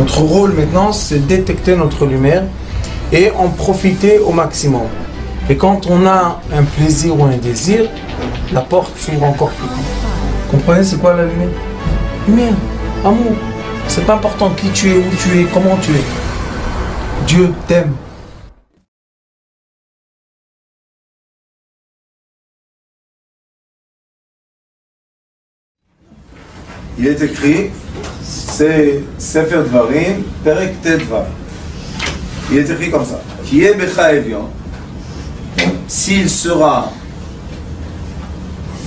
Notre rôle maintenant, c'est détecter notre lumière et en profiter au maximum. Et quand on a un plaisir ou un désir, la porte s'ouvre encore plus. Comprenez, c'est quoi la lumière? Lumière, amour. C'est pas important qui tu es, où tu es, comment tu es. Dieu t'aime. Il est écrit, c'est Sefer Dvarim, Perek Tedvav. Il est écrit comme ça. Qui est Becha Evion, s'il sera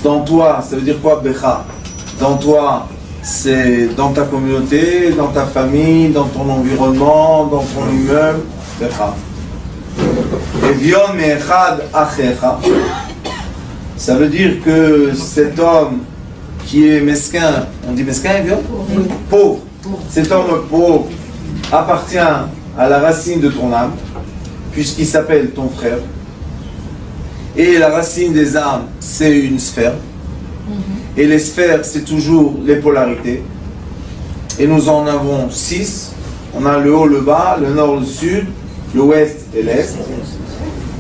dans toi, ça veut dire quoi Becha? Dans toi, c'est dans ta communauté, dans ta famille, dans ton environnement, dans ton immeuble, Becha. Evion Me'echad Achecha. Ça veut dire que cet homme qui est mesquin, on dit mesquin, Evion? Oui. Pauvre. Cet homme pauvre appartient à la racine de ton âme, puisqu'il s'appelle ton frère. Et la racine des âmes, c'est une sphère. Et les sphères, c'est toujours les polarités. Et nous en avons 6. On a le haut, le bas, le nord, le sud, l'ouest et l'est.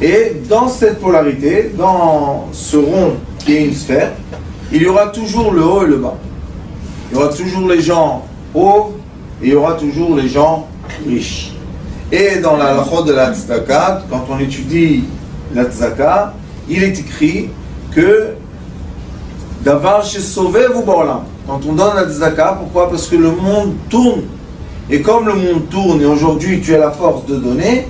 Et dans cette polarité, dans ce rond qui est une sphère, il y aura toujours le haut et le bas. Il y aura toujours les gens pauvres et il y aura toujours les gens riches. Et dans la halachot de la tzedaka, quand on étudie la tzedaka, il est écrit que d'avoir chez sauvé vous borlam. Quand on donne la tzedaka, pourquoi? Parce que le monde tourne. Et comme le monde tourne et aujourd'hui tu as la force de donner,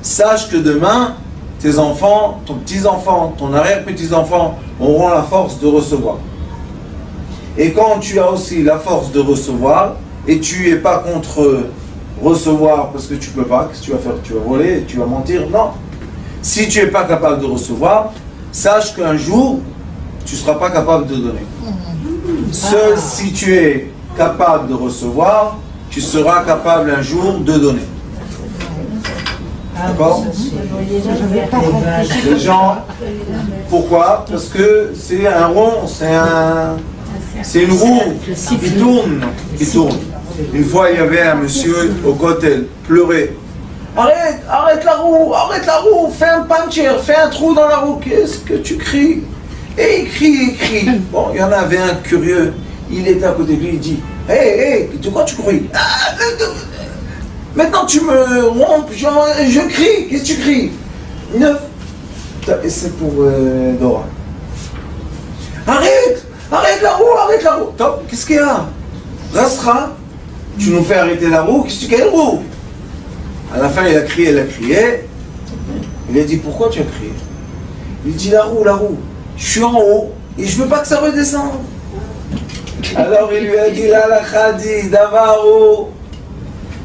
sache que demain, tes enfants, ton petit-enfant, ton arrière-petit-enfant auront la force de recevoir. Et quand tu as aussi la force de recevoir, et tu n'es pas contre recevoir parce que tu ne peux pas, qu'est-ce que tu vas faire? Tu vas voler, tu vas mentir? Non. Si tu n'es pas capable de recevoir, sache qu'un jour, tu ne seras pas capable de donner. Seul si tu es capable de recevoir, tu seras capable un jour de donner. D'accord? Les gens, pourquoi? Parce que c'est un rond, c'est une roue qui tourne, Une fois, il y avait un monsieur au Kotel, pleurait. Arrête la roue, fais un puncher, fais un trou dans la roue. Qu'est-ce que tu cries? Et il crie. Bon, il y en avait un curieux, il était à côté de lui, il dit, Hey, de quoi tu cries? Maintenant tu me rompes, je crie, qu'est-ce que tu cries? 9. Et c'est pour Dora. Arrête la roue. Top, qu'est-ce qu'il y a? Rasra, tu nous fais arrêter la roue, qu'est-ce que tu quelle roue? À la fin, elle a crié. Il a dit, pourquoi tu as crié? Il dit, la roue. Je suis en haut et je veux pas que ça redescende. Alors il lui a dit, la khadi, davaro,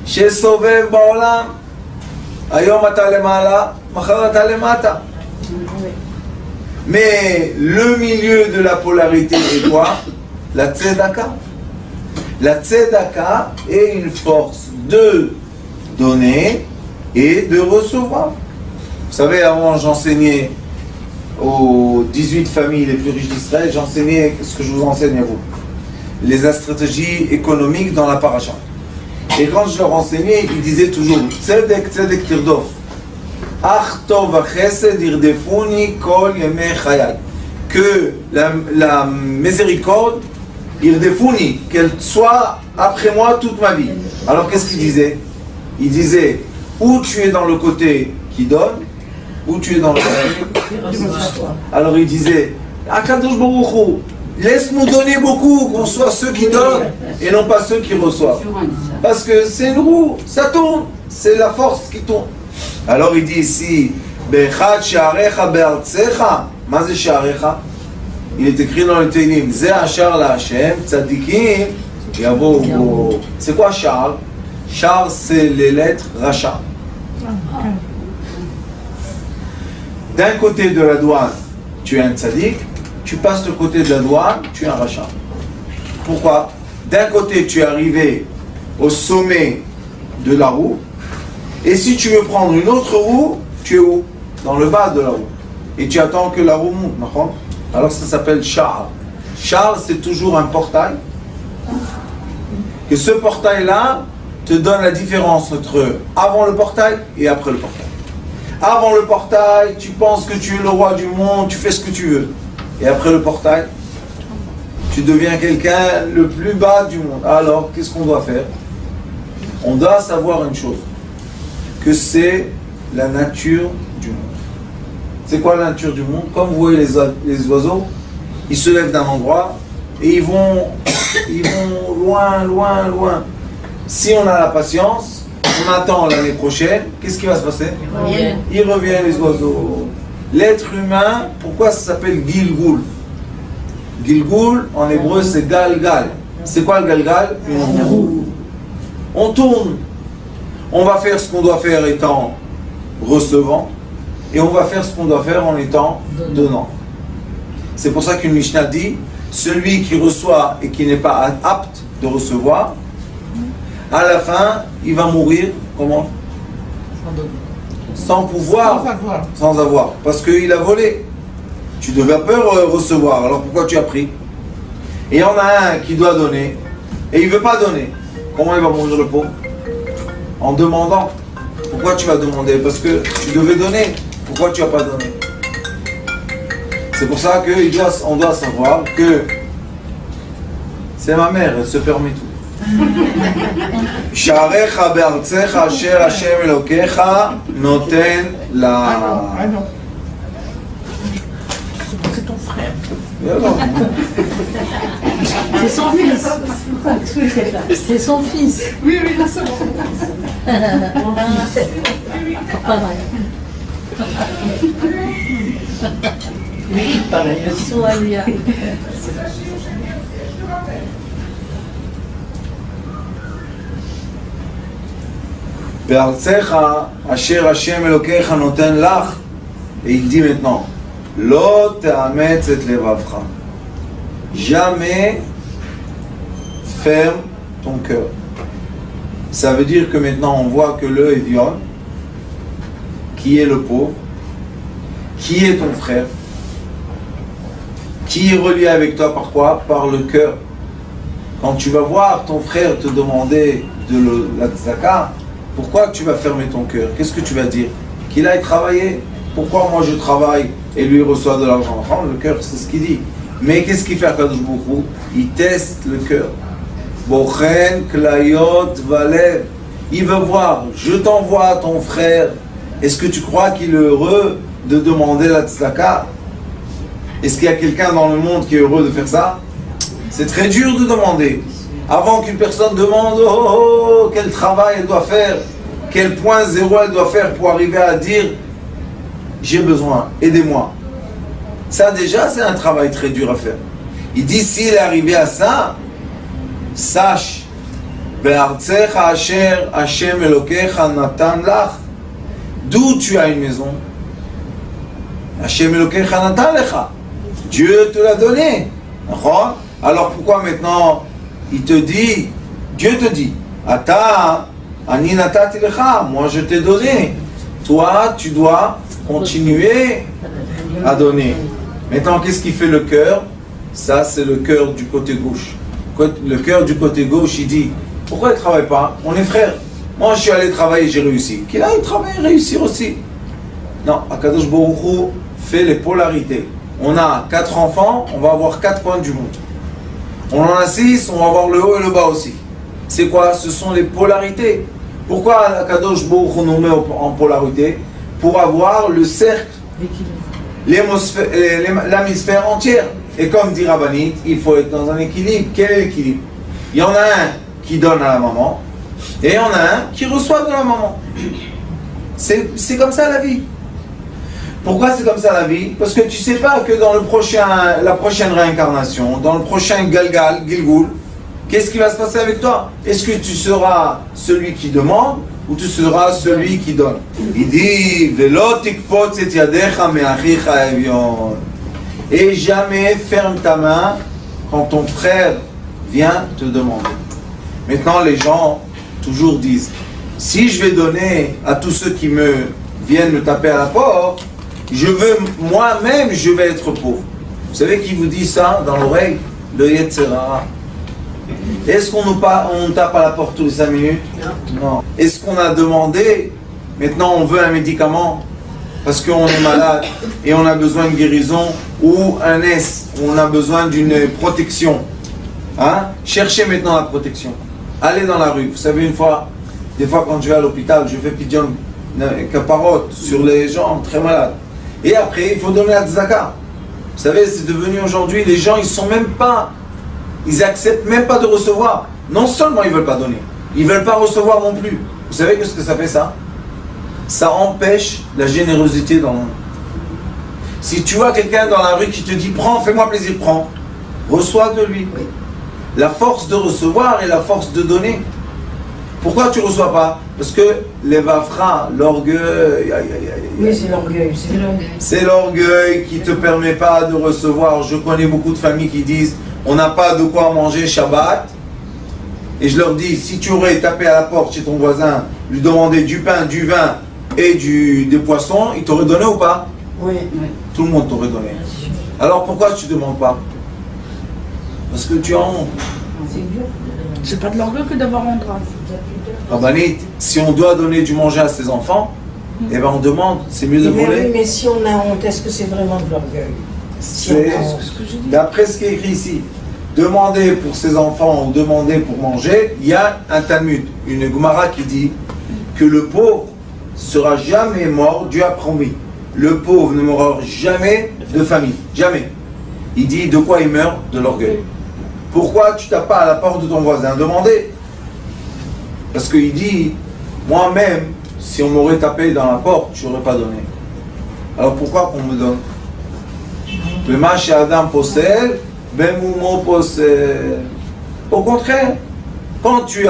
chez Sauvé Baolam, ayom ata lemala, machar ata lemata. Mais le milieu de la polarité est quoi? La tzedaka. La tzedaka est une force de donner et de recevoir. Vous savez, avant j'enseignais aux 18 familles les plus riches d'Israël, j'enseignais ce que je vous enseigne à vous. Les stratégies économiques dans la paracha. Et quand je leur enseignais, ils disaient toujours Tzedek, Tzedek Tirdof. Ach tov v'chesed irdefuni kol yemei chayai. Que la miséricorde, irdefuni, qu'elle soit après moi toute ma vie. Alors qu'est-ce qu'il disait? Il disait, ou tu es dans le côté qui donne, ou tu es dans le côté. Alors il disait, Akadosh Baruch Hu, laisse-nous donner beaucoup, qu'on soit ceux qui donnent et non pas ceux qui reçoivent. Parce que c'est une roue, ça tourne, c'est la force qui tourne. Alors il dit ici, Bechad she'arecha be'artzecha. Ma ze she'arecha? Il est écrit dans le Teilim, Ze ashar la Hashem, tzadikim, yavo. C'est quoi char? Char, c'est les lettres Racha. D'un côté de la douane, tu es un tzadik. Tu passes de côté de la douane, tu es un rachat. Pourquoi? D'un côté, tu es arrivé au sommet de la roue, et si tu veux prendre une autre roue, tu es où? Dans le bas de la roue. Et tu attends que la roue monte. Alors ça s'appelle char. Char, c'est toujours un portail. Et ce portail-là, te donne la différence entre avant le portail et après le portail. Avant le portail, tu penses que tu es le roi du monde, tu fais ce que tu veux. Et après le portail, tu deviens quelqu'un le plus bas du monde. Alors, qu'est-ce qu'on doit faire? On doit savoir une chose, que c'est la nature du monde. C'est quoi la nature du monde? Comme vous voyez les oiseaux, ils se lèvent d'un endroit et ils vont loin, loin, loin. Si on a la patience, on attend l'année prochaine, qu'est-ce qui va se passer? Ils reviennent, les oiseaux. L'être humain, pourquoi ça s'appelle Gilgul? Gilgul, en hébreu, c'est Galgal. C'est quoi le Galgal? Une roue. On tourne. On va faire ce qu'on doit faire étant recevant, et on va faire ce qu'on doit faire en étant donnant. C'est pour ça qu'une Mishnah dit, celui qui reçoit et qui n'est pas apte de recevoir, à la fin, il va mourir, comment? Sans pouvoir, sans avoir. Parce qu'il a volé. Tu devais pas recevoir, alors pourquoi tu as pris? Et il y en a un qui doit donner, et il ne veut pas donner. Comment il va mourir le pauvre? En demandant. Pourquoi tu vas demander? Parce que tu devais donner. Pourquoi tu n'as pas donné? C'est pour ça qu'on doit savoir que c'est ma mère, elle se permet tout. Sharecha be'artzecha asher Hashem Elokecha noten la... Ah non. C'est ton frère. C'est son fils. C'est son fils. Oui, là c'est bon. Pas vrai. Oui, pareil. Soalia. Be'artzecha asher Hashem Elokecha noten lach. Et il dit maintenant, Lo te'ametz et levavcha. Jamais ferme ton cœur. Ça veut dire que maintenant on voit que le Evion, qui est le pauvre, qui est ton frère, qui est relié avec toi par quoi? Par le cœur. Quand tu vas voir ton frère te demander de la tzedaka, pourquoi tu vas fermer ton cœur? Qu'est-ce que tu vas dire? Qu'il aille travailler. Pourquoi moi je travaille et lui reçoit de l'argent? Enfin, le cœur, c'est ce qu'il dit. Mais qu'est-ce qu'il fait à Kadosh Baruch Hu? Il teste le cœur. Bochen, Klayot, Valev. Il veut voir, je t'envoie ton frère. Est-ce que tu crois qu'il est heureux de demander la tzedaka? Est-ce qu'il y a quelqu'un dans le monde qui est heureux de faire ça? C'est très dur de demander. Avant qu'une personne demande, oh, quel travail elle doit faire, quel point zéro elle doit faire pour arriver à dire, j'ai besoin, aidez-moi. Ça déjà, c'est un travail très dur à faire. Il dit, s'il est arrivé à ça, sache, d'où tu as une maison, Dieu te l'a donné. Alors pourquoi maintenant il te dit, Dieu te dit, Ata, ani natati lecha, moi je t'ai donné. Toi, tu dois continuer à donner. Maintenant, qu'est-ce qui fait le cœur? Ça, c'est le cœur du côté gauche. Le cœur du côté gauche, il dit, pourquoi il ne travaille pas? On est frères. Moi, je suis allé travailler, j'ai réussi. Qu'il aille travailler, réussir aussi. Non, Akadosh Baruch Hu fait les polarités. On a 4 enfants, on va avoir 4 coins du monde. On en a 6, on va avoir le haut et le bas aussi. C'est quoi? Ce sont les polarités. Pourquoi Akadosh Baruch Hu nous met en polarité? Pour avoir le cercle, l'hémisphère entière. Et comme dit Rabbanit, il faut être dans un équilibre. Quel est l'équilibre? Il y en a un qui donne à la maman, et il y en a un qui reçoit de la maman. C'est comme ça la vie. Pourquoi c'est comme ça la vie? Parce que tu ne sais pas que dans la prochaine réincarnation, dans le prochain Gilgul, qu'est-ce qui va se passer avec toi? Est-ce que tu seras celui qui demande ou tu seras celui qui donne? Il dit Velo tikpotz et yadecha me'achicha evion. Et jamais ferme ta main quand ton frère vient te demander. Maintenant, les gens toujours disent, si je vais donner à tous ceux qui viennent me taper à la porte, moi-même, je vais être pauvre. Vous savez qui vous dit ça dans l'oreille? Le Yetzirah. Est-ce qu'on on tape à la porte tous les 5 minutes? Non. Est-ce qu'on a demandé, maintenant on veut un médicament parce qu'on est malade et on a besoin de guérison, ou un S, on a besoin d'une protection? Hein? Cherchez maintenant la protection. Allez dans la rue. Vous savez, des fois quand je vais à l'hôpital, je fais pidyon caparot sur les gens très malades. Et après, il faut donner la tzedaka. Vous savez, c'est devenu aujourd'hui, les gens, ils acceptent même pas de recevoir. Non seulement ils veulent pas donner, ils veulent pas recevoir non plus. Vous savez ce que ça fait, ça? Ça empêche la générosité dans le monde. Si tu vois quelqu'un dans la rue qui te dit prends, fais-moi plaisir, prends, reçois de lui. La force de recevoir et la force de donner. Pourquoi tu ne reçois pas? Parce que les vafra, l'orgueil. Oui, c'est l'orgueil. C'est l'orgueil qui ne te permet pas de recevoir. Je connais beaucoup de familles qui disent on n'a pas de quoi manger Shabbat. Et je leur dis, si tu aurais tapé à la porte chez ton voisin, lui demander du pain, du vin et des poissons, il t'aurait donné ou pas? Oui. Tout le monde t'aurait donné. Alors pourquoi tu ne demandes pas? Parce que tu as honte. C'est pas de l'orgueil que d'avoir honte. Rabbanit, si on doit donner du manger à ses enfants, eh ben on demande, c'est mieux de voler. Oui, mais si on a honte, est-ce que c'est vraiment de l'orgueil? C'est d'après ce qui est écrit ici. Demander pour ses enfants ou demander pour manger, il y a un Talmud, une Gemara qui dit que le pauvre sera jamais mort, Dieu a promis. Le pauvre ne mourra jamais de famine, jamais. Il dit de quoi il meurt? De l'orgueil. Pourquoi tu tapes pas à la porte de ton voisin? Demandez. Parce qu'il dit, moi-même, si on m'aurait tapé dans la porte, je n'aurais pas donné. Alors pourquoi qu'on me donne? Le match Adam possède, ben Moumo possède. Au contraire, quand tu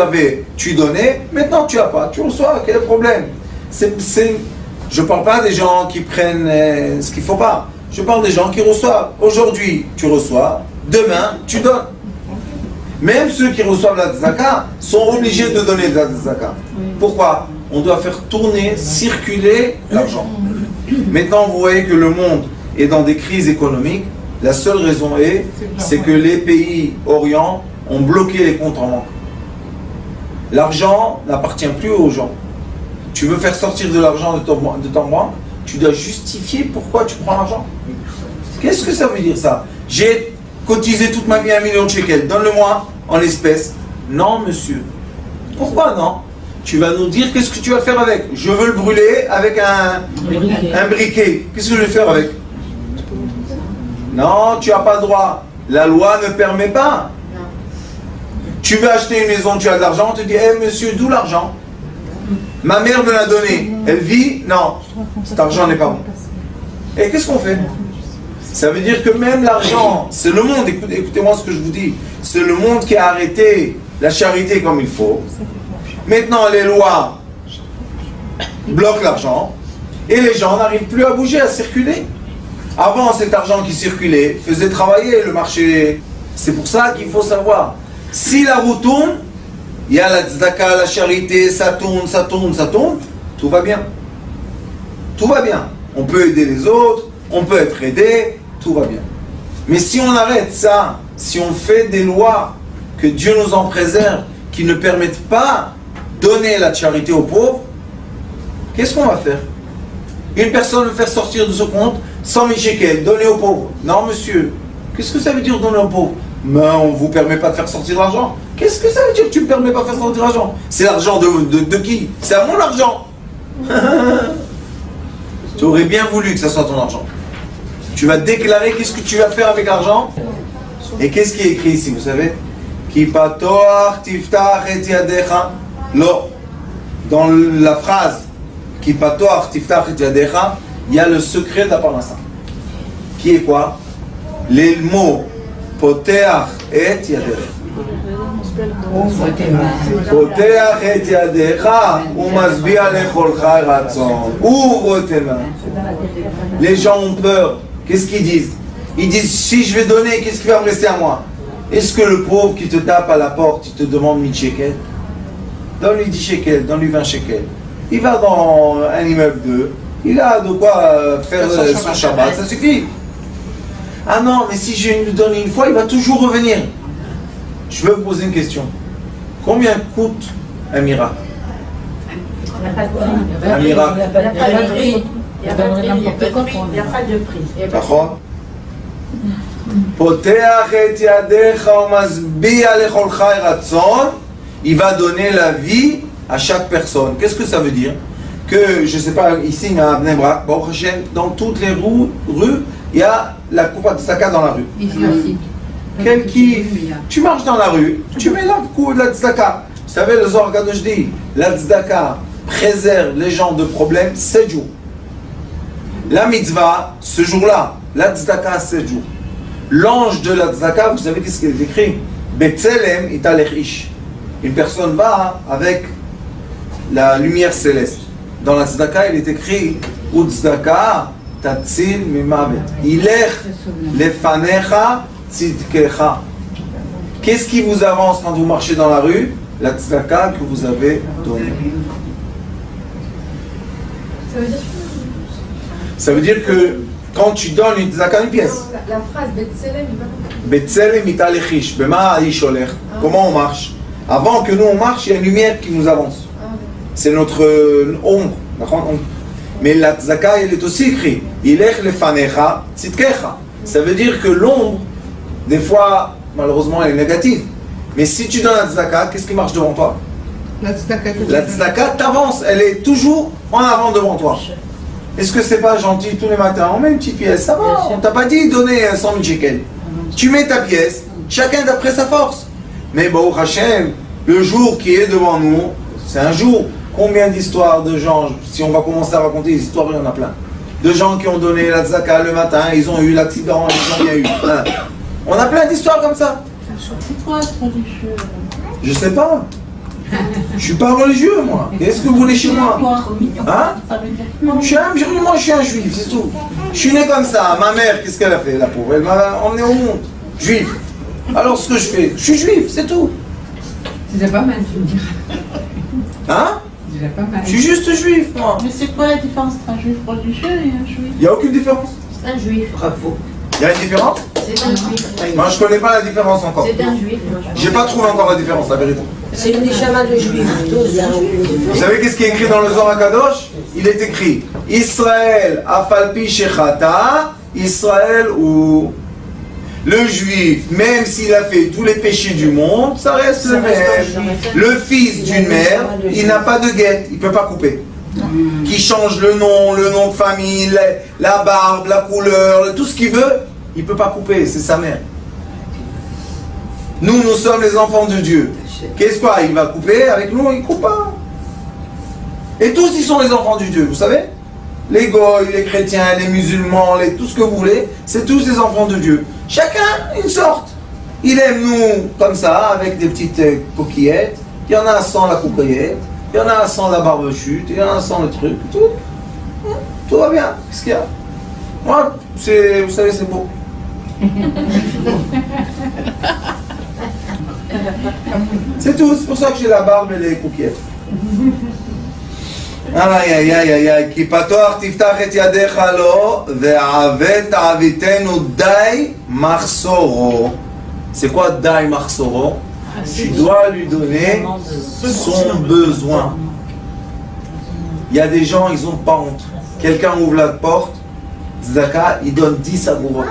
donnais, maintenant tu n'as pas, tu reçois, quel est le problème? Je ne parle pas des gens qui prennent ce qu'il ne faut pas. Je parle des gens qui reçoivent. Aujourd'hui, tu reçois, demain, tu donnes. Même ceux qui reçoivent la tzedaka sont obligés de donner de la tzedaka. Pourquoi? On doit faire tourner, circuler l'argent. Maintenant, vous voyez que le monde est dans des crises économiques. La seule raison c'est que les pays orients ont bloqué les comptes en banque. L'argent n'appartient plus aux gens. Tu veux faire sortir de l'argent de ton banque, tu dois justifier pourquoi tu prends l'argent. Qu'est-ce que ça veut dire ça? J'ai cotisé toute ma vie 1 million de shekels, donne-le-moi en espèces. Non, monsieur. Pourquoi non? Tu vas nous dire qu'est-ce que tu vas faire avec. Je veux le brûler avec un briquet. Qu'est-ce que je vais faire avec? Non, tu n'as pas le droit. La loi ne permet pas. Tu veux acheter une maison, tu as de l'argent, on te dit, monsieur, d'où l'argent? Ma mère me l'a donné. Elle vit? Non. Cet argent n'est pas bon. Et qu'est-ce qu'on fait? Ça veut dire que même l'argent, c'est le monde, écoutez-moi ce que je vous dis, c'est le monde qui a arrêté la charité comme il faut. Maintenant, les lois bloquent l'argent et les gens n'arrivent plus à bouger, à circuler. Avant, cet argent qui circulait faisait travailler le marché. C'est pour ça qu'il faut savoir. Si la roue tourne, il y a la tzedaka, la charité, ça tourne, ça tourne, ça tourne, tout va bien. Tout va bien. On peut aider les autres, on peut être aidé, tout va bien. Mais si on arrête ça, si on fait des lois, que Dieu nous en préserve, qui ne permettent pas de donner la charité aux pauvres, qu'est-ce qu'on va faire? Une personne veut faire sortir de ce compte 100 000 shekels, donner aux pauvres. Non, monsieur. Qu'est-ce que ça veut dire donner aux pauvres? Mais on ne vous permet pas de faire sortir l'argent. Qu'est-ce que ça veut dire que tu ne me permets pas de faire sortir l'argent? C'est l'argent de qui? C'est à mon argent. Tu aurais bien voulu que ça soit ton argent. Tu vas déclarer qu'est-ce que tu vas faire avec l'argent. Et qu'est-ce qui est écrit ici, vous savez? Ki patoach tiftach et yadecha. Lo. Dans la phrase Ki patoach tiftach et yadecha, il y a le secret de la parnassa. Qui est quoi? Les mots poteach et yadecha. Poteach et yadecha umasbia lecholcha ratzon. Ouvre tes mains. Les gens ont peur. Qu'est-ce qu'ils disent? Ils disent, si je vais donner, qu'est-ce qui va me rester à moi? Est-ce que le pauvre qui te tape à la porte, il te demande 1000 shekels? Donne-lui 10 shekels, donne-lui 20 shekels. Il va dans un immeuble 2, il a de quoi faire son Shabbat, ça suffit. Ah non, mais si je lui donne une fois, il va toujours revenir. Je veux vous poser une question. Combien coûte un miracle? Un miracle. Il n'y a pas de prix. D'accord? Il va donner la vie à chaque personne. Qu'est-ce que ça veut dire? Que, je ne sais pas, ici, à Bnei Brak, dans toutes les rues, il y a la coupe de tzedaka dans la rue. Quel kiff! Tu marches dans la rue, tu mets la coupe de la tzedaka. Vous savez, le Zohar Kadosh dit, la tzedaka préserve les gens de problèmes 7 jours. La mitzvah, ce jour-là, la tzedaka 7 jours. L'ange de la tzedaka, vous savez ce qu'il est écrit? Betzelem italech ish. Une personne va avec la lumière céleste. Dans la tzedaka, il est écrit Utzedaka tatzil mimavet. Ilech lefanecha tzidkecha. Qu'est-ce qui vous avance quand vous marchez dans la rue? La tzedaka que vous avez donnée. Ça veut dire que quand tu donnes une tzedaka, une pièce. La phrase Betzelem, Betzelem italech ish. Bema aish olech. Comment on marche? Avant que nous on marche, il y a une lumière qui nous avance. C'est notre ombre. Mais la tzedaka, elle est aussi écrite. Ilech lefanecha tzidkecha. Ça veut dire que l'ombre, des fois, malheureusement, elle est négative. Mais si tu donnes la tzedaka, qu'est-ce qui marche devant toi? La tzedaka t'avance. Elle est toujours en avant devant toi. Est-ce que c'est pas gentil tous les matins? On met une petite pièce, ça va. On t'a pas dit donner 100 000 shekels. Tu mets ta pièce, chacun d'après sa force. Mais Baruch Hashem, le jour qui est devant nous, c'est un jour. Combien d'histoires de gens, si on va commencer à raconter des histoires, il y en a plein. De gens qui ont donné la tzedaka le matin, ils ont eu l'accident, ils ont bien eu. On a plein d'histoires comme ça. C'est quoi ce religieux? Je sais pas. Je suis pas religieux, moi. Qu'est-ce que vous voulez chez moi? Hein? Je suis un juif, c'est tout. Je suis né comme ça. Ma mère, qu'est-ce qu'elle a fait, la pauvre? Elle m'a emmené au monde. Juif. Alors ce que je fais, je suis juif, c'est tout. C'est déjà pas mal, tu me diras. Hein? C'est déjà pas mal. Je suis juste juif, moi. Mais c'est quoi la différence entre un juif religieux et un juif? Il n'y a aucune différence. c'est un juif. Bravo. Il y a une différence? C'est un juif. Moi, je connais pas la différence encore. C'est un juif. J'ai pas trouvé encore la différence, la vérité. C'est une neshama de juif. Vous savez qu'est-ce qui est écrit dans le Zohar HaKadosh? Il est écrit Israël afalpi shechata, Israël ou le juif, même s'il a fait tous les péchés du monde, ça reste le même. Le fils d'une mère, il n'a pas de guette, il ne peut pas couper. Qui change le nom de famille, la barbe, la couleur, tout ce qu'il veut, il ne peut pas couper, c'est sa mère. Nous sommes les enfants de Dieu. Qu'est-ce quoi? Il va couper avec nous, il ne coupe pas. Et tous, ils sont les enfants de Dieu, vous savez? Les goïs, les chrétiens, les musulmans, tout ce que vous voulez, c'est tous des enfants de Dieu. Chacun une sorte. Il aime nous comme ça, avec des petites coquillettes. Il y en a sans la coquillette, il y en a sans la barbe chute, il y en a sans le truc. Tout va bien. Qu'est-ce qu'il y a? Moi, vous savez, c'est beau. C'est tout, c'est pour ça que j'ai la barbe et les coquillettes. Aïe aïe aïe aïe aïe, כי פתוח תפתח את ידיך לו ועוות תעביתנו די מחסורו. C'est quoi די מחסורו? Tu dois lui donner son besoin. Il y a des gens, ils n'ont pas honte. Quelqu'un ouvre la porte, tzedaka, il donne 10 agourot.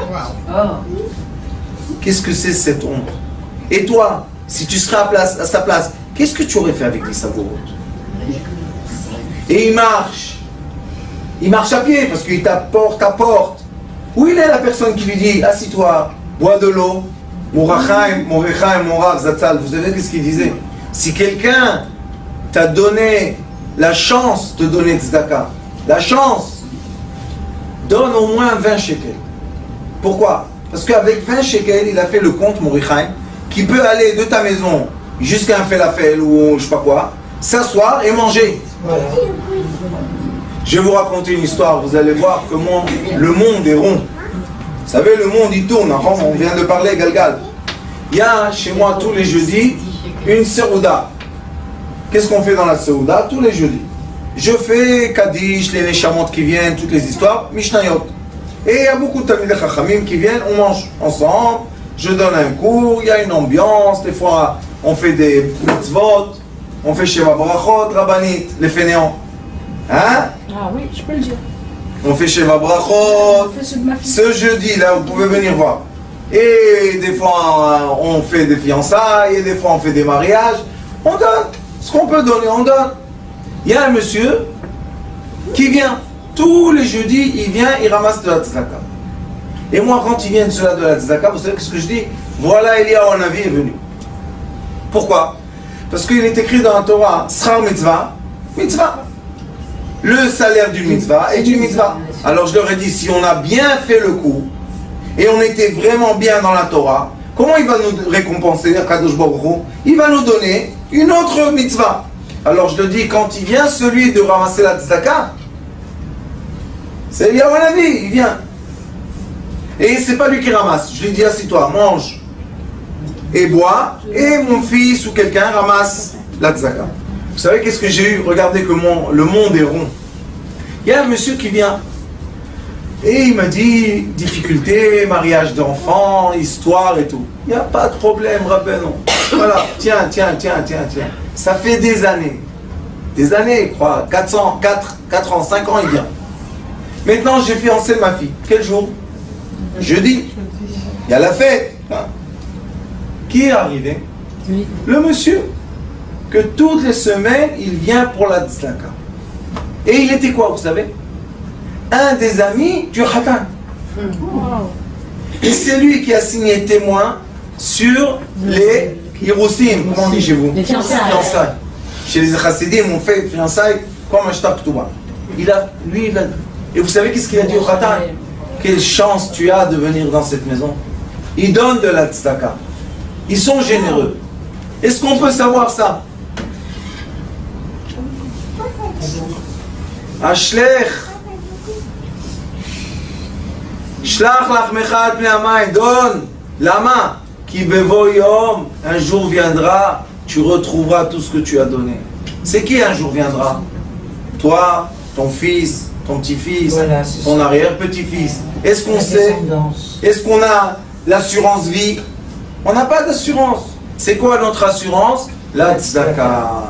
Qu'est-ce que c'est cette honte? Et toi, si tu serais à sa place, qu'est-ce que tu aurais fait avec 10 agourot? Et il marche à pied parce qu'il t'apporte à porte. Où il est la personne qui lui dit assis-toi, bois de l'eau, Morachaim, Morav, Zatzal, vous savez ce qu'il disait? Si quelqu'un t'a donné la chance de donner tzedaka, la chance, donne au moins 20 shekels. Pourquoi? Parce qu'avec 20 shekels, il a fait le compte Morachaim, qui peut aller de ta maison jusqu'à un falafel ou je sais pas quoi, s'asseoir et manger. Voilà. Je vais vous raconter une histoire, vous allez voir comment le monde est rond. Vous savez, le monde il tourne, on vient de parler Galgal. Il y a chez moi tous les jeudis une serouda. Qu'est-ce qu'on fait dans la serouda tous les jeudis? Je fais Kaddish, les Neshamot qui viennent, toutes les histoires, Mishnayot. Et il y a beaucoup de Talmidei Chachamim qui viennent, on mange ensemble, je donne un cours, il y a une ambiance, des fois on fait des mitzvot, on fait Sheva Brachot, Rabbanit, les fainéants. Hein? Ah oui, je peux le dire. On fait Sheva Brachot, ce jeudi, là, vous pouvez venir voir. Et des fois, on fait des fiançailles, et des fois, on fait des mariages. On donne. Ce qu'on peut donner, on donne. Il y a un monsieur qui vient. Tous les jeudis, il vient, il ramasse de la tzedaka. Et moi, quand il vient de cela de la tzedaka, vous savez ce que je dis? Voilà, Eliyahu Hanavi est venu. Pourquoi? Parce qu'il est écrit dans la Torah, Schar mitzvah, mitzvah. Le salaire d'une mitzvah est une mitzvah. Alors je leur ai dit, si on a bien fait le coup, et on était vraiment bien dans la Torah, comment il va nous récompenser, Kadosh Baruch Hu? Il va nous donner une autre mitzvah. Alors je le dis, quand il vient celui de ramasser la tzedaka, c'est Eliyahu Hanavi, il vient. Et c'est pas lui qui ramasse. Je lui dis, assis-toi, mange et bois, et mon fils ou quelqu'un ramasse la tzedaka. Vous savez qu'est-ce que j'ai eu? Regardez comment le monde est rond. Il y a un monsieur qui vient. Et il m'a dit, difficulté, mariage d'enfants, histoire et tout. Il n'y a pas de problème, Rabbeinu. Voilà, tiens. Ça fait des années, je crois, 4 ans, 5 ans, il vient. Maintenant, j'ai fiancé ma fille. Quel jour? Jeudi. Il y a la fête. Qui est arrivé? Le monsieur. Que toutes les semaines, il vient pour la tzedaka. Et il était quoi, vous savez? Un des amis du Khatan. Et c'est lui qui a signé témoin sur les Hirosim, comment on dit chez vous? Les fiançailles. Chez les Chassidim, on fait fiançailles comme un shtab touba. Il a. Et vous savez qu'est-ce qu'il a dit au Khatan? Quelle chance tu as de venir dans cette maison. Ils donnent de la tzedaka. Ils sont généreux. Est-ce qu'on peut savoir ça? Ashlech Shlach lachmecha al pnei hamayim, donne. Lama ki bevo yom, un jour viendra, tu retrouveras tout ce que tu as donné. C'est qui un jour viendra? Toi, ton fils, ton petit-fils, voilà, ton arrière-petit-fils. Est-ce qu'on sait? Est-ce qu'on a l'assurance vie? On n'a pas d'assurance. C'est quoi notre assurance? La tzedaka.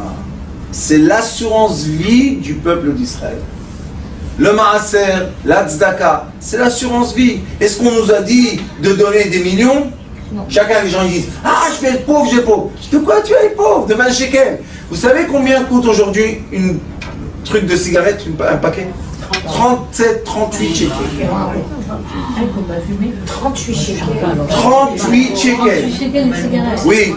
C'est l'assurance vie du peuple d'Israël. Le maaser, la tzedaka, c'est l'assurance vie. Est-ce qu'on nous a dit de donner des millions? Non. Chacun des gens ils disent, ah, je vais être pauvre, j'ai pauvre. De quoi tu es pauvre? De 20 shekels. Vous savez combien coûte aujourd'hui une truc de cigarette, un paquet? 37, 38 shekels. 38 shekels. 38 shekels. Oui.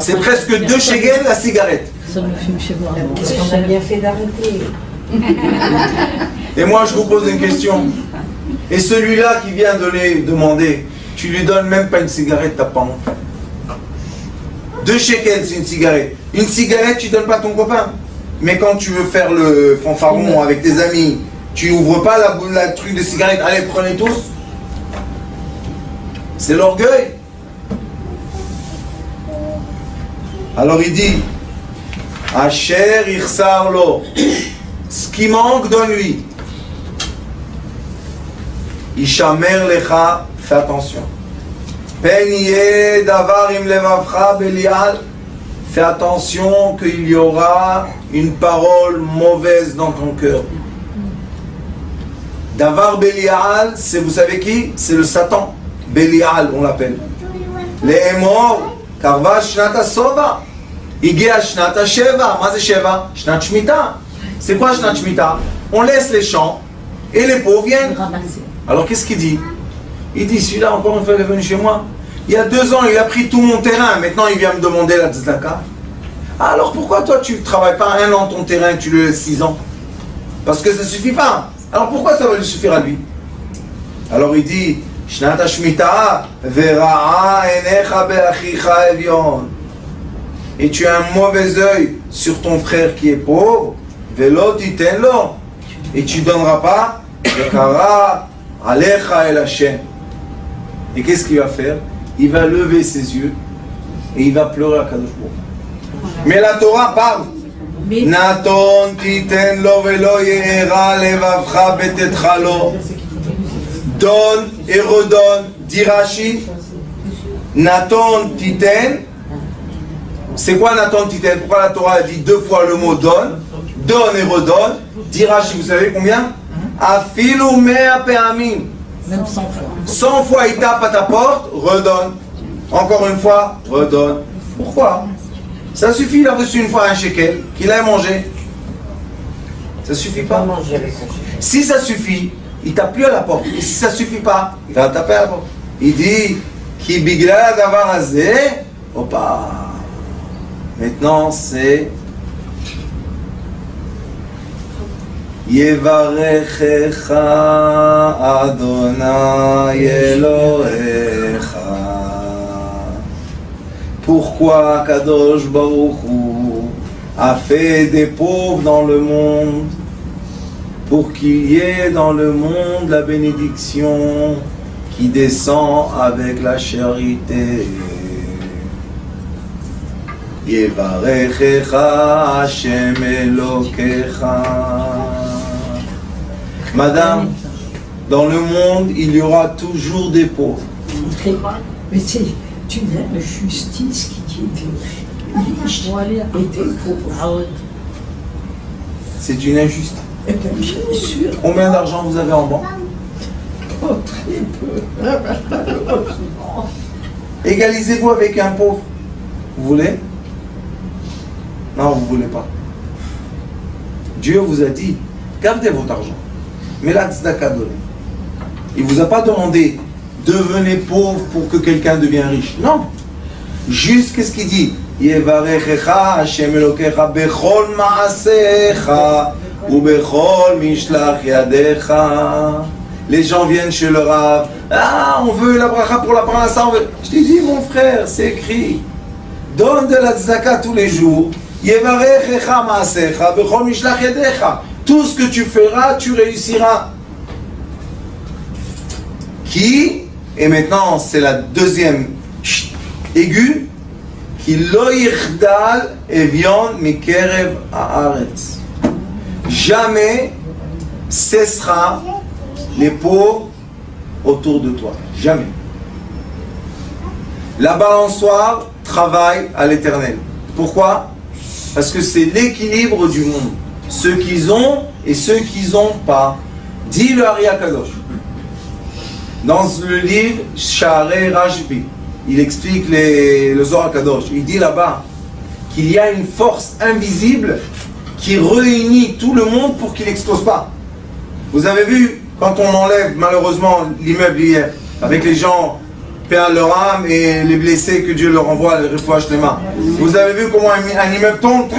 C'est presque 2 shekels la cigarette. Ça me fume chez moi. On a bien fait d'arrêter. Et moi je vous pose une question. Et celui-là qui vient demander, tu lui donnes même pas une cigarette, t'as pas honte. 2 shekels c'est une cigarette. Une cigarette tu donnes pas à ton copain. Mais quand tu veux faire le fanfaron avec tes amis, tu ouvres pas la truc de cigarette, allez prenez tous. C'est l'orgueil. Alors il dit, Asher ichsar lo, ce qui manque donne-lui. Ishamer lecha, fais attention. Pen yeh davar im levavcha belial, fais attention qu'il y aura une parole mauvaise dans ton cœur. Davar Belial, c'est vous savez qui? C'est le Satan. Belial, on l'appelle. Le'emor, karva shnata sova. Igia shnata sheva. Ma c'est sheva? Shnat shmita. C'est quoi shnat shmita? On laisse les champs et les pauvres viennent. Alors qu'est-ce qu'il dit? Il dit, celui-là encore une fois il est venu chez moi. Il y a 2 ans, il a pris tout mon terrain. Maintenant, il vient me demander la tzedaka. Alors pourquoi toi, tu ne travailles pas 1 an ton terrain et tu le laisses 6 ans? Parce que ça ne suffit pas. Alors pourquoi ça va lui suffire à lui? Alors il dit, Shnata Shmita, Vera'a enecha be'achicha evyon. Et tu as un mauvais œil sur ton frère qui est pauvre, Velo titenlo. Et tu ne donneras pas, Vekara alecha el Hashem. Et qu'est-ce qu'il va faire? Il va lever ses yeux et il va pleurer à Kadosh Baruch. Mais la Torah parle. Naton titen lo velo ye'era levavcha betetcha lo. Donne et redonne, dit Rashi, Naton titen. C'est quoi Naton titen? Pourquoi la Torah a dit 2 fois le mot donne? Donne et redonne. Dirachi, vous savez combien? Afilu mea pe'amim. Même 100 fois. 100 fois il tape à ta porte, redonne. Encore une fois, redonne. Pourquoi? Ça suffit, il a reçu une fois un shekel, qu'il a mangé. Ça suffit pas? Si ça suffit, il tape plus à la porte. Et si ça suffit pas, il va taper à la porte. Il dit, Ki bigla davar hazeh, opa. Maintenant c'est Yevarechecha Adonai Elohecha. Pourquoi Kadosh Baruch Hu a fait des pauvres dans le monde? Pour qu'il y ait dans le monde la bénédiction qui descend avec la charité. Yevarechecha Hashem Elokecha. Madame, dans le monde, il y aura toujours des pauvres. Mais c'est une injustice qui dit des riches et des pauvres. C'est une injustice. Eh bien, bien sûr, Combien d'argent vous avez en banque? oh, très peu. Malheureusement. Égalisez-vous avec un pauvre. Vous voulez? Non, vous ne voulez pas. Dieu vous a dit, gardez votre argent. Mais la tzedaka donnez. Il ne vous a pas demandé, devenez pauvre pour que quelqu'un devienne riche. Non. Juste qu'est-ce qu'il dit? Yevarechecha Hashem Elokecha bechol ma'asecha ou bechol mishlach yadecha. Les gens viennent chez le Rav. Ah, on veut la bracha pour la parnassa. Je t'ai dit, mon frère, c'est écrit. Donne de la tzedaka tous les jours. Yevarechecha ma'asecha bechol mishlach yadecha. Tout ce que tu feras, tu réussiras. Qui, et maintenant c'est la deuxième aiguë, qui lo yichdal evion mikerev haaretz. Jamais cessera les pauvres autour de toi. Jamais. La balançoire travaille à l'éternel. Pourquoi? Parce que c'est l'équilibre du monde. Ceux qu'ils ont et ceux qu'ils n'ont pas. Dit le Ari Akadosh. Dans le livre Sha'arei Rashbi, il explique le Zohar Kadosh. Il dit là-bas qu'il y a une force invisible qui réunit tout le monde pour qu'il n'explose pas. Vous avez vu, quand on enlève malheureusement l'immeuble hier, avec les gens, perdent leur âme et les blessés, que Dieu leur envoie, les refouages les mains. Vous avez vu comment un immeuble tombe?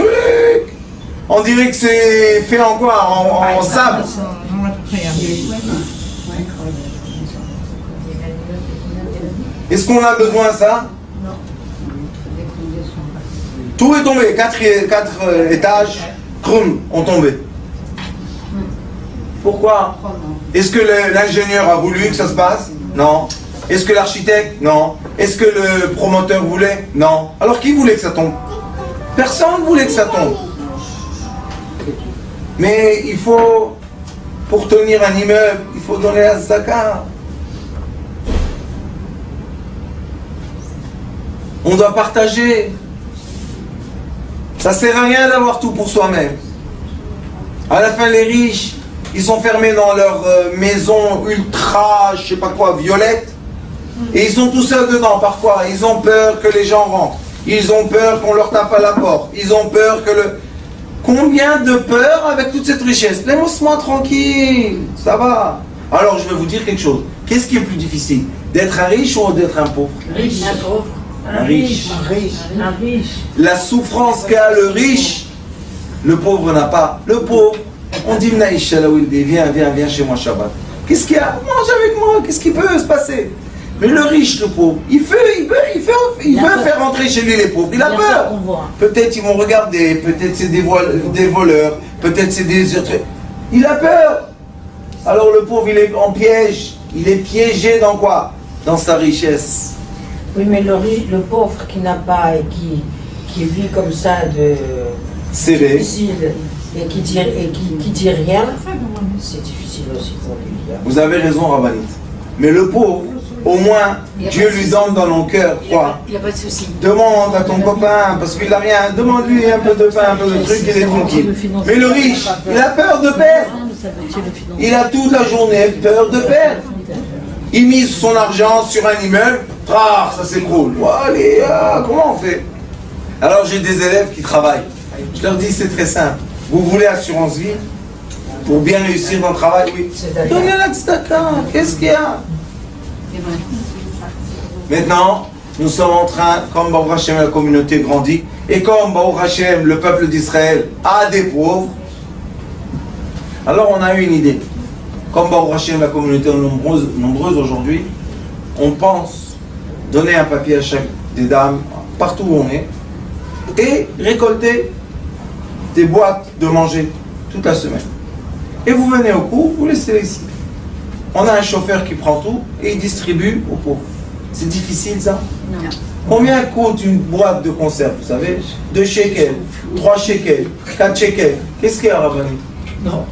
On dirait que c'est fait en quoi? En sable. Est-ce qu'on a besoin de ça? Non. Tout est tombé. 4 étages, ont tombé. Pourquoi? Est-ce que l'ingénieur a voulu que ça se passe? Non. Est-ce que l'architecte? Non. Est-ce que le promoteur voulait? Non. Alors qui voulait que ça tombe? Personne ne voulait que ça tombe. Mais il faut, pour tenir un immeuble, il faut donner la zakat. On doit partager. Ça sert à rien d'avoir tout pour soi-même. À la fin, les riches, ils sont fermés dans leur maison ultra, je sais pas quoi, violette. Et ils sont tout seuls dedans. Par quoi? Ils ont peur que les gens rentrent. Ils ont peur qu'on leur tape à la porte. Ils ont peur que le... Combien de peur avec toute cette richesse? Laisse-moi tranquille, ça va. Alors je vais vous dire quelque chose. Qu'est-ce qui est plus difficile? D'être un riche ou d'être un pauvre? Riche. Un pauvre. Un riche. Un riche. La souffrance qu'a le riche, le pauvre n'a pas. Le pauvre, on dit viens chez moi Shabbat. Qu'est-ce qu'il y a? Mange avec moi, qu'est-ce qui peut se passer? Mais le riche, le pauvre, il veut faire rentrer chez lui les pauvres. Il a peur. Peut-être ils vont regarder, peut-être c'est des voleurs, peut-être c'est des autres. Il a peur. Alors le pauvre, il est en piège. Il est piégé dans quoi? Dans sa richesse. Oui, mais le pauvre qui n'a pas et qui vit comme ça de serré difficile et qui dit rien, c'est difficile aussi pour lui. Vous avez raison, Rabbanit. Mais le pauvre, au moins Dieu lui donne dans nos cœurs quoi. Il n'a pas de souci. Demande à ton copain, parce qu'il n'a rien, demande-lui un peu de pain, un peu de truc, il est tranquille. Mais le riche, il a peur de perdre. Il a toute la journée peur de perdre. Il mise son argent sur un immeuble, ça s'écroule. Allez, comment on fait? Alors j'ai des élèves qui travaillent. Je leur dis, c'est très simple. Vous voulez assurance vie pour bien réussir dans le travail? Oui. Donnez la tzedaka. Qu'est-ce qu'il y a? Maintenant, nous sommes en train, comme Baruch Hashem, la communauté grandit, et comme Baruch Hashem, le peuple d'Israël, a des pauvres, alors on a eu une idée. Comme Baruch Hashem, la communauté est nombreuse aujourd'hui, on pense donner un papier à chaque des dames, partout où on est, et récolter des boîtes de manger toute la semaine. Et vous venez au cours, vous laissez ici. On a un chauffeur qui prend tout et il distribue aux pauvres. C'est difficile ça? Non. Combien coûte une boîte de conserve, vous savez? 2 shekels, 3 shekels, 4 shekels. Qu'est-ce qu'il y a, Rabani? Non,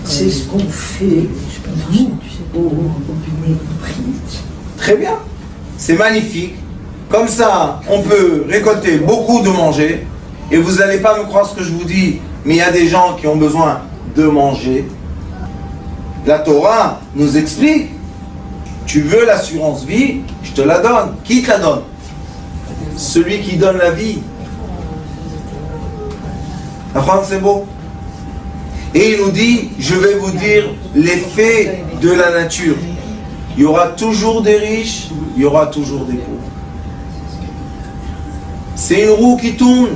c'est ce qu'on fait nous au prix. Très bien, c'est magnifique. Comme ça, on peut récolter beaucoup de manger. Et vous n'allez pas me croire ce que je vous dis, mais il y a des gens qui ont besoin de manger. La Torah nous explique, tu veux l'assurance vie, je te la donne. Qui te la donne? Celui qui donne la vie. C'est beau. Et il nous dit, je vais vous dire l'effet de la nature. Il y aura toujours des riches, il y aura toujours des pauvres. C'est une roue qui tourne.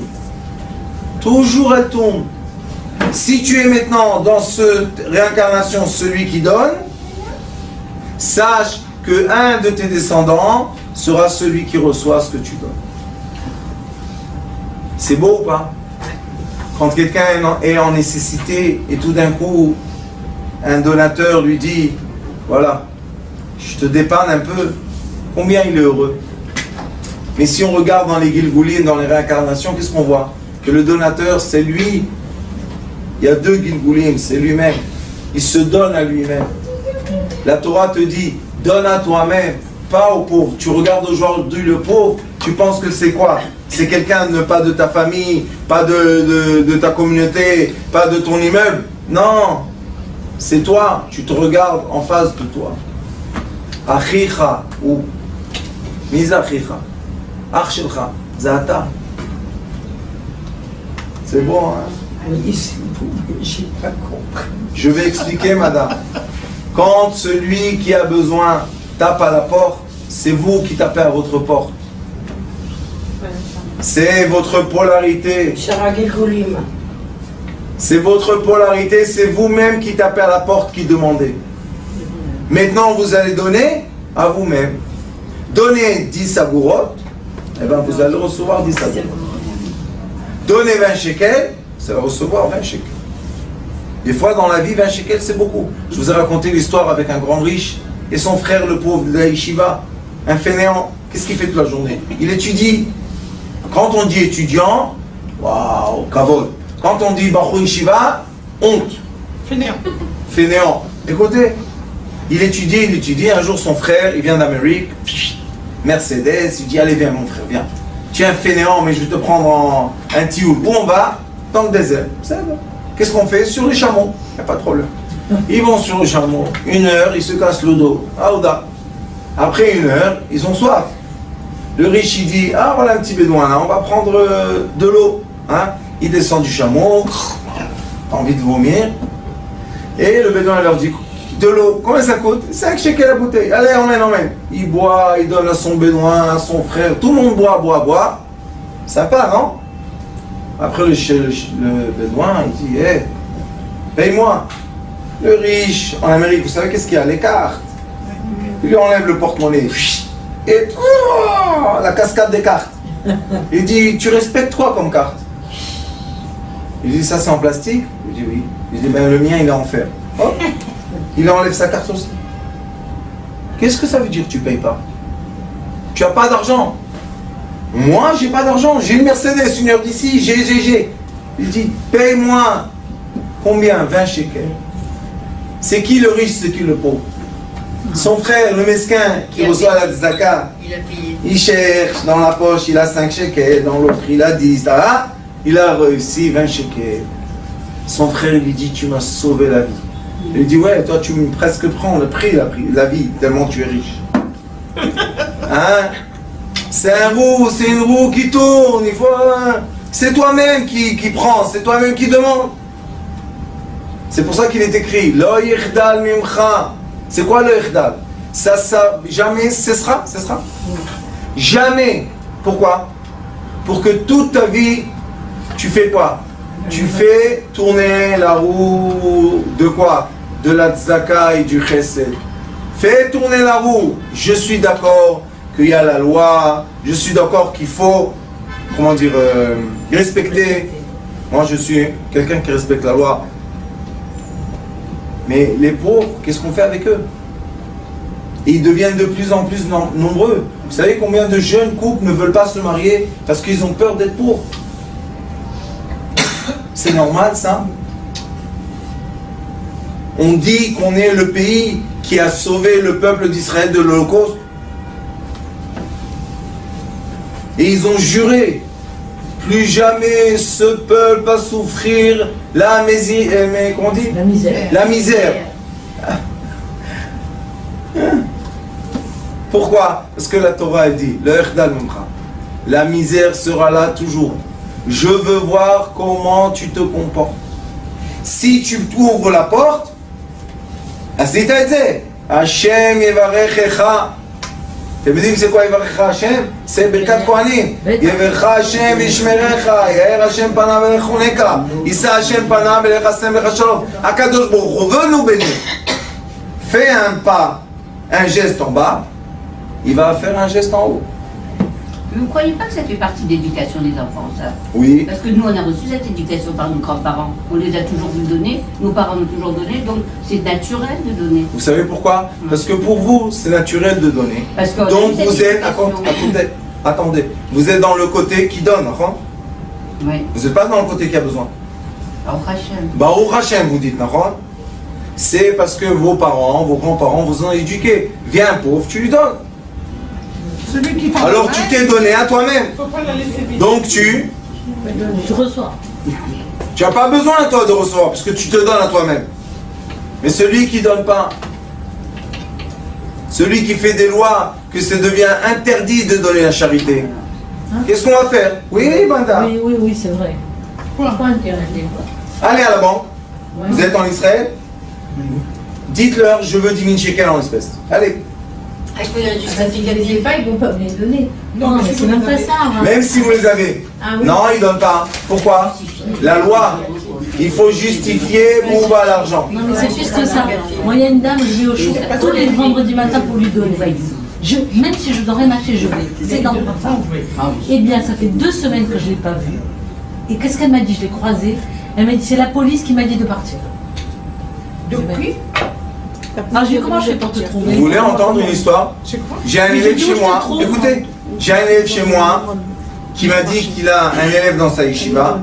Toujours elle tourne. Si tu es maintenant dans cette réincarnation celui qui donne, sache que un de tes descendants sera celui qui reçoit ce que tu donnes. C'est beau ou pas? Quand quelqu'un est en nécessité et tout d'un coup un donateur lui dit, voilà, je te dépanne un peu, combien il est heureux. Mais si on regarde dans les Gilgoulim, dans les réincarnations, qu'est-ce qu'on voit? Que le donateur, c'est lui. Il y a 2 Gilgoulim, c'est lui-même. Il se donne à lui-même. La Torah te dit, donne à toi-même, pas aux pauvres. Tu regardes aujourd'hui le pauvre, tu penses que c'est quoi? C'est quelqu'un pas de ta famille, pas de ta communauté, pas de ton immeuble. Non, c'est toi. Tu te regardes en face de toi. Achicha ou Mizachicha. Achshelcha, Zata. C'est bon, hein? J'ai pas compris. Je vais expliquer, madame. Quand celui qui a besoin tape à la porte, c'est vous qui tapez à votre porte. C'est votre polarité. C'est votre polarité, c'est vous-même qui tapez à la porte, qui demandez. Maintenant, vous allez donner à vous-même. Donnez 10 agourotes, et bien vous allez recevoir 10 agourotes. Donnez 20 shekels, vous allez recevoir 20 shekels. Des fois, dans la vie, 20 shekels, c'est beaucoup. Je vous ai raconté l'histoire avec un grand riche et son frère, le pauvre de la yeshiva, un fainéant. Qu'est-ce qu'il fait toute la journée? Il étudie. Quand on dit étudiant, waouh, kavod. Quand on dit Baruch Yeshiva, honte. Fainéant. Fainéant. Écoutez, il étudie. Un jour, son frère, il vient d'Amérique, Mercedes, il dit, allez, viens, mon frère, viens. Tu es un fainéant, mais je vais te prendre en un tioul. Où on va? Dans le désert. Qu'est-ce qu'on fait? Sur les chameaux. Il n'y a pas de problème. Ils vont sur le chameau. 1 heure, ils se cassent le dos. Aouda. Après 1 heure, ils ont soif. Le riche, il dit, ah, voilà un petit bédouin là, on va prendre de l'eau. Hein? Il descend du chameau, envie de vomir. Et le bédouin leur dit, de l'eau, combien ça coûte? 5 shekels la bouteille. Allez, emmène. Il boit, il donne à son bédouin, à son frère. Tout le monde boit. Sympa, non? Après, le bédouin, il dit, hé, paye-moi. Le riche, en Amérique, vous savez qu'est-ce qu'il y a? Les cartes. Il lui enlève le porte-monnaie. Et la cascade des cartes. Il dit, tu respectes quoi comme carte? Il dit, ça c'est en plastique? Il dit, oui. Il dit, ben le mien il est en fer. Hop. Il enlève sa carte aussi. Qu'est-ce que ça veut dire que tu payes pas? Tu n'as pas d'argent. Moi, j'ai pas d'argent. J'ai une Mercedes, 1 heure d'ici, j'ai. Il dit, paye-moi. Combien? 20 shekels. C'est qui le riche, c'est qui le pauvre? Son frère, le mesquin, qui reçoit la tzedaka, il cherche dans la poche, il a 5 shekels, dans l'autre il a 10, là, il a réussi 20 shekels. Son frère lui dit, tu m'as sauvé la vie. Il lui dit, ouais, toi tu me presque prends le prix, la vie, tellement tu es riche. Hein? C'est une roue qui tourne, il faut... C'est toi-même qui prends, c'est toi-même qui demande. C'est pour ça qu'il est écrit, Lo yichdal mimcha. C'est quoi le yichdal? Ça jamais cessera. Jamais. Pourquoi? Pour que toute ta vie, tu fais quoi? Tu fais tourner la roue de quoi? De la tzedaka et du chesed. Fais tourner la roue. Je suis d'accord qu'il y a la loi. Je suis d'accord qu'il faut, comment dire, respecter. Moi, je suis quelqu'un qui respecte la loi. Mais les pauvres, qu'est-ce qu'on fait avec eux? Et ils deviennent de plus en plus nombreux. Vous savez combien de jeunes couples ne veulent pas se marier parce qu'ils ont peur d'être pauvres? C'est normal ça? On dit qu'on est le pays qui a sauvé le peuple d'Israël de l'Holocauste. Et ils ont juré, plus jamais ce peuple va souffrir la misère. La misère. Pourquoi? Parce que la Torah elle dit, la misère sera là toujours. Je veux voir comment tu te comportes. Si tu ouvres la porte, Hashem yevarechecha. Vous me dites c'est quoi yevarechecha Hashem? C'est Birkat Kohanim. Yevarecha Hashem vishmerecha. Yair Hashem panav elechoneka. Issa Hashem panav elechasem vechashalom. Akadosh Baruch Hu veut nous bénir. Fais un pas, un geste en bas, il va faire un geste en haut. Vous ne croyez pas que ça fait partie de l'éducation des enfants, ça? Oui. Parce que nous, on a reçu cette éducation par nos grands-parents. On les a toujours vu donner, nos parents nous ont toujours donné, donc c'est naturel de donner. Vous savez pourquoi? Parce que pour vous, c'est naturel de donner. Parce que donc vous êtes, attendez, vous êtes dans le côté qui donne, hein? Oui. Vous n'êtes pas dans le côté qui a besoin. Baruch Hashem. Baruch Hashem, vous dites, hein? C'est parce que vos parents, vos grands-parents vous ont éduqué. Viens pauvre, tu lui donnes. Alors tu t'es donné à toi-même. Donc tu reçois. Tu n'as pas besoin toi de recevoir parce que tu te donnes à toi-même. Mais celui qui ne donne pas, celui qui fait des lois que ça devient interdit de donner la charité, qu'est-ce qu'on va faire? Oui, Banda. Oui, c'est vrai. Pourquoi interdit? Allez à la banque. Vous êtes en Israël. Dites-leur, je veux 10 000 shekels en espèces. Allez. Ils vont pas me les donner. Non, mais c'est même pas ça. Même si vous les avez. Non, ils ne donnent pas. Pourquoi? La loi. Il faut justifier où va l'argent. Non, mais c'est juste ça. Moi, il y a une dame, je vais au chou tous les vendredis matin pour lui donner. Même si je dois rien acheter, je vais. C'est dans le parfum. Eh bien, ça fait 2 semaines que je ne l'ai pas vue. Et qu'est-ce qu'elle m'a dit? Je l'ai croisée. Elle m'a dit, c'est la police qui m'a dit de partir. Depuis? J'ai dit, comment je fais pour te trouver? Vous voulez entendre une histoire? J'ai un élève chez moi, écoutez, j'ai un élève chez moi qui m'a dit qu'il a un élève dans sa yeshiva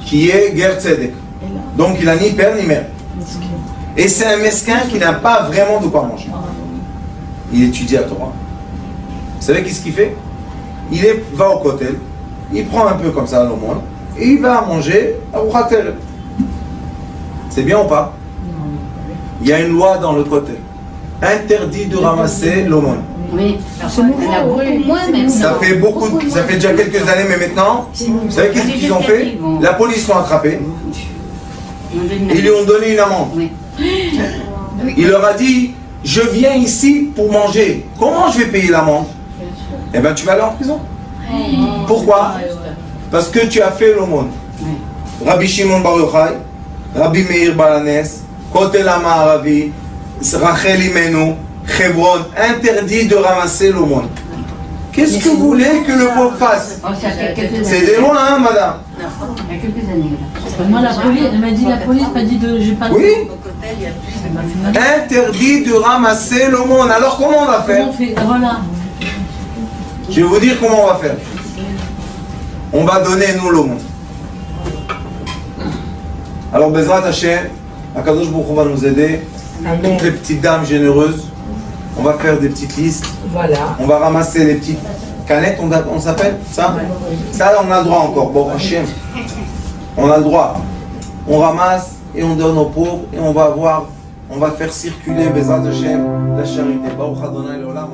qui est Ger Tzedek. Donc il n'a ni père ni mère. Et c'est un mesquin qui n'a pas vraiment de quoi manger. Il étudie à Torah. Vous savez qu'est-ce qu'il fait? Va au kotel, il prend un peu comme ça l'aumône et il va manger à Rouchatel. C'est bien ou pas? Il y a une loi dans le côté. Interdit de ramasser l'aumône. Oui, il y en a beaucoup moins même. Ça fait déjà quelques années, mais maintenant, vous savez qu'est-ce qu'ils ont fait? La police l'a attrapé. Ils lui ont donné une amende. Il leur a dit, je viens ici pour manger. Comment je vais payer l'amende? Eh bien, tu vas aller en prison. Pourquoi? Parce que tu as fait l'aumône. Rabbi Shimon Bar Yochai, Rabbi Meir Balanes, Kotel HaMa'aravi, Rachel Imenu, Hebron, interdit de ramasser l'aumône. Qu'est-ce que vous voulez que le pauvre fasse? C'est des lois, hein, madame? Il y a quelques années. Moi, la police m'a dit de... Oui. Interdit de ramasser l'aumône. Alors comment on va faire? Voilà. Je vais vous dire comment on va faire. On va donner, nous, l'aumône. Alors, Bezrat Hashem, Akadosh Baruch Hu va nous aider. Toutes les petites dames généreuses, On va faire des petites listes. Voilà. On va ramasser les petites canettes, on s'appelle ça? Ça, on a le droit encore. Bon, Hachem, on a le droit. On ramasse et on donne aux pauvres et on va faire circuler Bezrat Hachem la charité. Baruch Adonai L'Olam.